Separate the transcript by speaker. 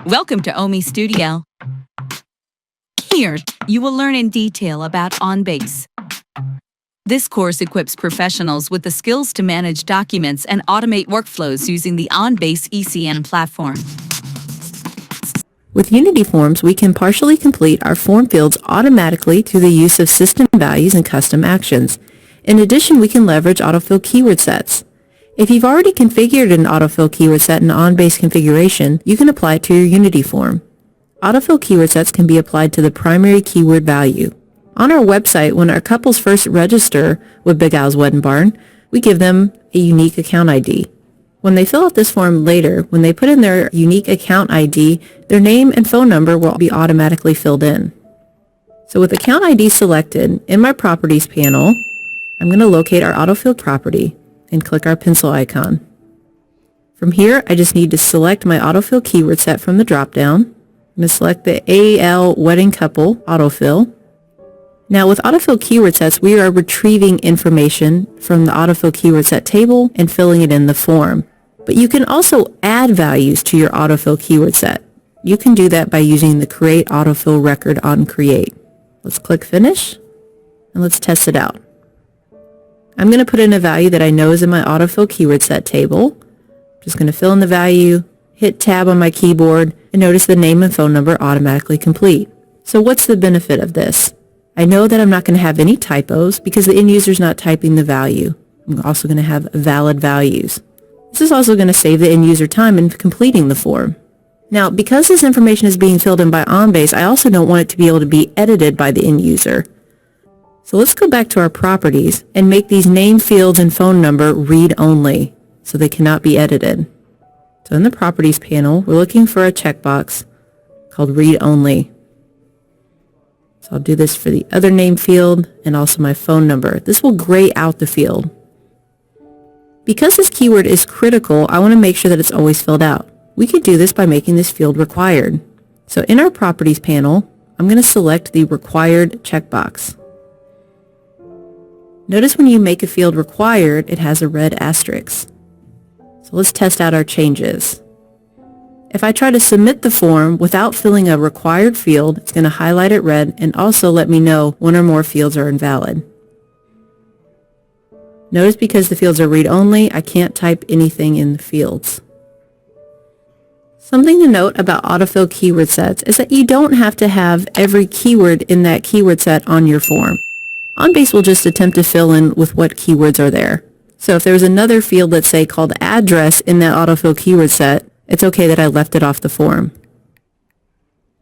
Speaker 1: Welcome to Omi-Studio. Here, you will learn in detail about ONBASE. This course equips professionals with the skills to manage documents and automate workflows using the ONBASE ECM platform.
Speaker 2: With Unity Forms, we can partially complete our form fields automatically through the use of system values and custom actions. In addition, we can leverage Autofill keyword sets. If you've already configured an Autofill keyword set in ONBASE configuration, you can apply it to your Unity form. Autofill keyword sets can be applied to the primary keyword value. On our website, when our couples first register with Big Al's Wedding Barn, we give them a unique account ID. When they fill out this form later, when they put in their unique account ID, their name and phone number will be automatically filled in. So with account ID selected, in my Properties panel, I'm going to locate our Autofill property and click our pencil icon. From here, I just need to select my Autofill keyword set from the drop-down. I'm going to select the AL Wedding Couple Autofill. Now with Autofill keyword sets, we are retrieving information from the Autofill keyword set table and filling it in the form. But you can also add values to your Autofill keyword set. You can do that by using the Create Autofill record on Create. Let's click Finish, and let's test it out. I'm going to put in a value that I know is in my Autofill keyword set table. Just going to fill in the value, hit Tab on my keyboard, and notice the name and phone number automatically complete. So what's the benefit of this? I know that I'm not going to have any typos because the end user is not typing the value. I'm also going to have valid values. This is also going to save the end user time in completing the form. Now, because this information is being filled in by ONBASE, I also don't want it to be able to be edited by the end user. So let's go back to our properties and make these name fields and phone number read-only so they cannot be edited. So in the Properties panel, we're looking for a checkbox called Read-Only. So I'll do this for the other name field and also my phone number. This will gray out the field. Because this keyword is critical, I want to make sure that it's always filled out. We could do this by making this field required. So in our Properties panel, I'm going to select the Required checkbox. Notice when you make a field required, it has a red asterisk. So let's test out our changes. If I try to submit the form without filling a required field, it's going to highlight it red and also let me know one or more fields are invalid. Notice because the fields are read-only, I can't type anything in the fields. Something to note about autofill keyword sets is that you don't have to have every keyword in that keyword set on your form. ONBASE will just attempt to fill in with what keywords are there. So if there's another field, let's say called address in that autofill keyword set, it's okay that I left it off the form.